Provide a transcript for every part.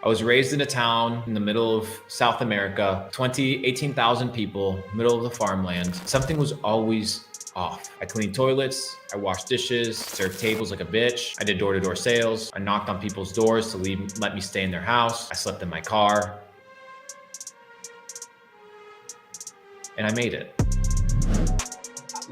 I was raised in a town in the middle of South America, 18,000 people, middle of the farmland. Something was always off. I cleaned toilets, I washed dishes, served tables like a bitch. I did door-to-door sales. I knocked on people's doors to let me stay in their house. I slept in my car. And I made it.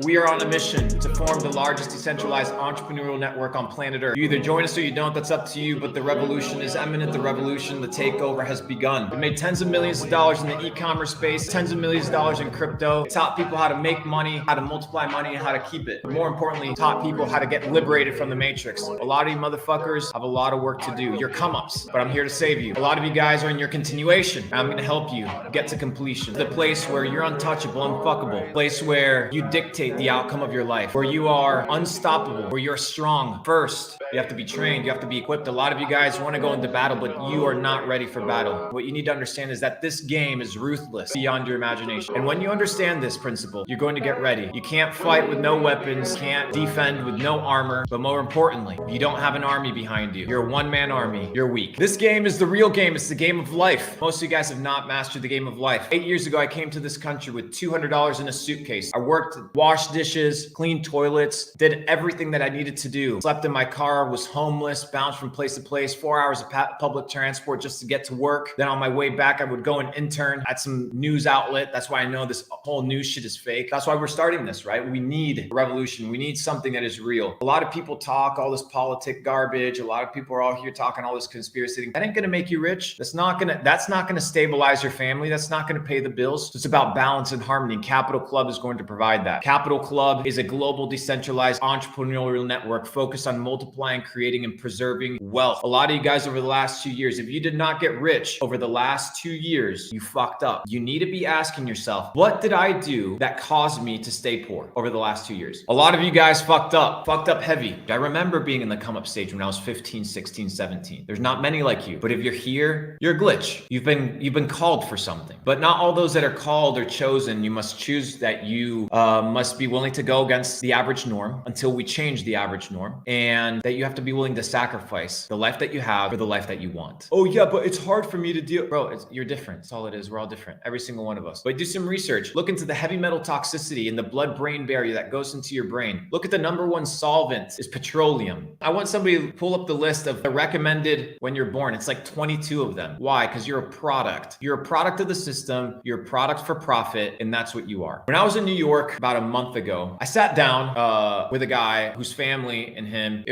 We are on a mission to form the largest decentralized entrepreneurial network on planet Earth. You either join us or you don't, that's up to you, but the revolution is imminent. The revolution, the takeover has begun. We made tens of millions of dollars in the e-commerce space, tens of millions of dollars in crypto. It taught people how to make money, how to multiply money, and how to keep it. But more importantly, taught people how to get liberated from the matrix. A lot of you motherfuckers have a lot of work to do. You're come-ups, but I'm here to save you. A lot of you guys are in your continuation. I'm gonna help you get to completion. The place where you're untouchable, unfuckable. A place where you dictate the outcome of your life, where you are unstoppable, where you're strong. First, you have to be trained, you have to be equipped. A lot of you guys want to go into battle, but you are not ready for battle. What you need to understand is that this game is ruthless beyond your imagination. And when you understand this principle, you're going to get ready. You can't fight with no weapons, can't defend with no armor, but more importantly, you don't have an army behind you. You're a one-man army. You're weak. This game is the real game. It's the game of life. Most of you guys have not mastered the game of life. 8 years ago, I came to this country with $200 in a suitcase. I worked, washed dishes, cleaned toilets, did everything that I needed to do. Slept in my car, was homeless, bounced from place to place, 4 hours of public transport just to get to work. Then on my way back, I would go and intern at some news outlet. That's why I know this whole news shit is fake. That's why we're starting this, right? We need a revolution. We need something that is real. A lot of people talk all this politic garbage. A lot of people are all here talking all this conspiracy. That ain't gonna make you rich. That's not gonna stabilize your family. That's not gonna pay the bills. It's about balance and harmony. Capital Club is going to provide that. Capital Club is a global decentralized entrepreneurial network focused on multiplying, creating, and preserving wealth. A lot of you guys over the last 2 years, if you did not get rich over the last 2 years, you fucked up. You need to be asking yourself, what did I do that caused me to stay poor over the last 2 years? A lot of you guys fucked up heavy. I remember being in the come up stage when I was 15, 16, 17. There's not many like you, but if you're here, you're a glitch. You've been called for something, but not all those that are called are chosen. You must choose that you must be willing to go against the average norm until we change the average norm, and that you have to be willing to sacrifice the life that you have for the life that you want. Oh yeah, but it's hard for me to deal. Bro, you're different. That's all it is. We're all different. Every single one of us. But do some research. Look into the heavy metal toxicity in the blood-brain barrier that goes into your brain. Look at the number one solvent is petroleum. I want somebody to pull up the list of the recommended when you're born. It's like 22 of them. Why? Because you're a product. You're a product of the system. You're a product for profit, and that's what you are. When I was in New York about a month ago, I sat down with a guy whose family and him,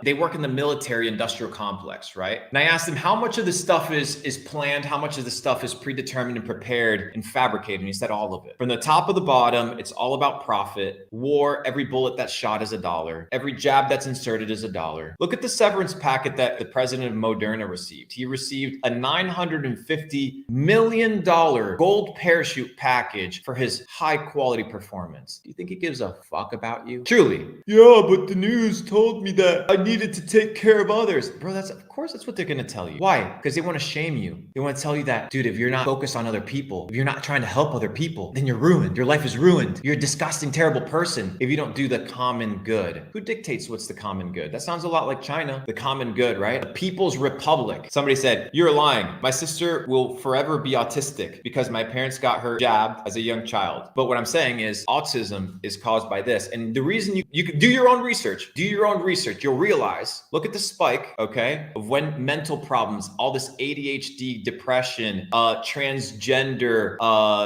they work in the military industrial complex, right? And I asked him how much of this stuff is planned, how much of this stuff is predetermined and prepared and fabricated. And he said all of it. From the top of the bottom, it's all about profit. War, every bullet that's shot is $1. Every jab that's inserted is $1. Look at the severance packet that the president of Moderna received. He received a $950 million gold parachute package for his high quality performance. Do you think he gives a fuck about you? Truly. Yeah, but the news told me that I needed to take care of others. Bro, of course that's what they're gonna tell you. Why? Because they want to shame you. They want to tell you that, dude, if you're not focused on other people, if you're not trying to help other people, then you're ruined. Your life is ruined. You're a disgusting, terrible person if you don't do the common good. Who dictates what's the common good? That sounds a lot like China. The common good, right? The People's Republic. Somebody said, you're lying. My sister will forever be autistic because my parents got her jabbed as a young child. But what I'm saying is autism is caused by this. And the reason you can do your own research, you'll realize, look at the spike, okay, of when mental problems, all this ADHD, depression, transgender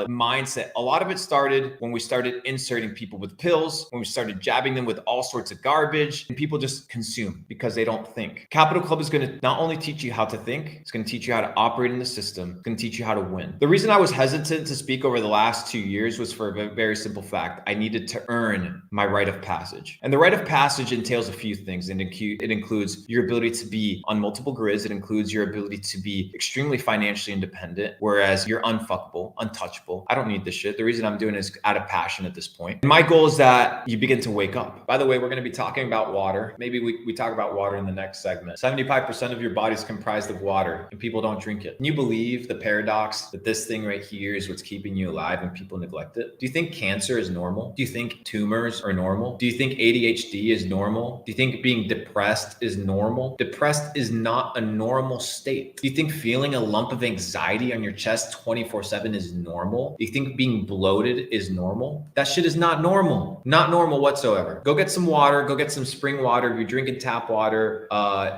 mindset, a lot of it started when we started inserting people with pills, when we started jabbing them with all sorts of garbage, and people just consume because they don't think. Capital Club is going to not only teach you how to think, it's going to teach you how to operate in the system, it's going to teach you how to win. The reason I was hesitant to speak over the last 2 years was for a very simple fact. I needed to earn my rite of passage. And the rite of passage entails a few things. It includes your ability to be on multiple grids. It includes your ability to be extremely financially independent, whereas you're unfuckable, untouchable. I don't need this shit. The reason I'm doing it is out of passion at this point. And my goal is that you begin to wake up. By the way, we're going to be talking about water. Maybe we talk about water in the next segment. 75% of your body is comprised of water, and people don't drink it. Can you believe the paradox that this thing right here is what's keeping you alive and people neglect it? Do you think cancer is normal? normal? Do you think tumors are normal? Do you think ADHD is normal? Do you think being depressed is normal? Depressed is not a normal state. Do you think feeling a lump of anxiety on your chest 24/7 is normal? Do you think being bloated is normal? That shit is not normal. Not normal whatsoever. Go get some water. Go get some spring water. If you're drinking tap water,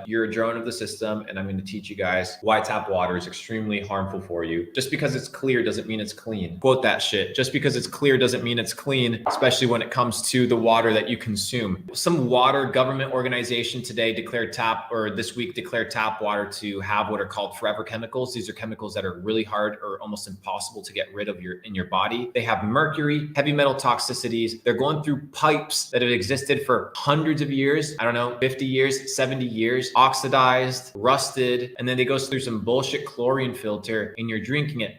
you're a drone of the system, and I'm going to teach you guys why tap water is extremely harmful for you. Just because it's clear doesn't mean it's clean. Quote that shit. Just because it's clear doesn't mean it's clean, especially when it comes to the water that you consume. Some water government organization today declared this week declared tap water to have what are called forever chemicals. These are chemicals that are really hard or almost impossible to get rid of in your body. They have mercury, heavy metal toxicities. They're going through pipes that have existed for hundreds of years. I don't know, 50 years, 70 years, oxidized, rusted, and then they go through some bullshit chlorine filter and you're drinking it.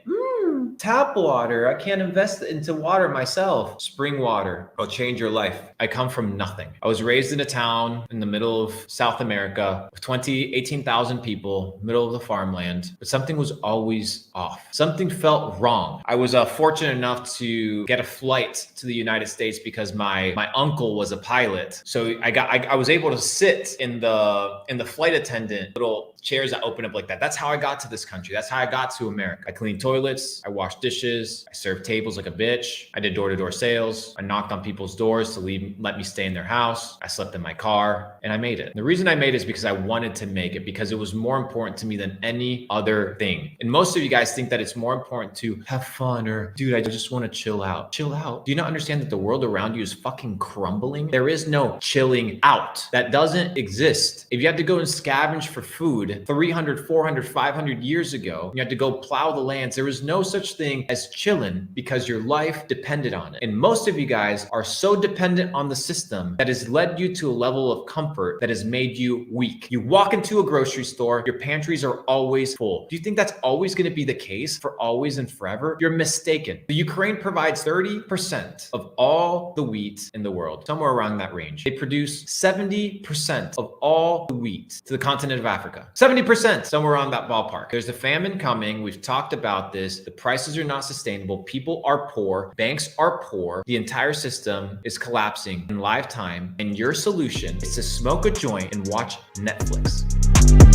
Tap water. I can't invest into water myself. Spring water will change your life. I come from nothing. I was raised in a town in the middle of South America with 18,000 people, middle of the farmland, but something was always off. Something felt wrong. I was fortunate enough to get a flight to the United States because my uncle was a pilot. So I was able to sit in the flight attendant little chairs that open up like that. That's how I got to this country. That's how I got to America. I cleaned toilets. I washed dishes. I served tables like a bitch. I did door-to-door sales. I knocked on people's doors to let me stay in their house. I slept in my car and I made it. The reason I made it is because I wanted to make it, because it was more important to me than any other thing. And most of you guys think that it's more important to have fun or, dude, I just want to chill out. Chill out. Do you not understand that the world around you is fucking crumbling? There is no chilling out. That doesn't exist. If you had to go and scavenge for food 300, 400, 500 years ago, you had to go plow the lands. There was no such thing as chilling because your life depended on it. And most of you guys are so dependent on the system that has led you to a level of comfort that has made you weak. You walk into a grocery store, your pantries are always full. Do you think that's always going to be the case for always and forever? You're mistaken. The Ukraine provides 30% of all the wheat in the world, somewhere around that range. They produce 70% of all the wheat to the continent of Africa. 70%, somewhere around that ballpark. There's a famine coming. We've talked about this. The prices are not sustainable. People are poor. Banks are poor. The entire system is collapsing in live time. And your solution is to smoke a joint and watch Netflix.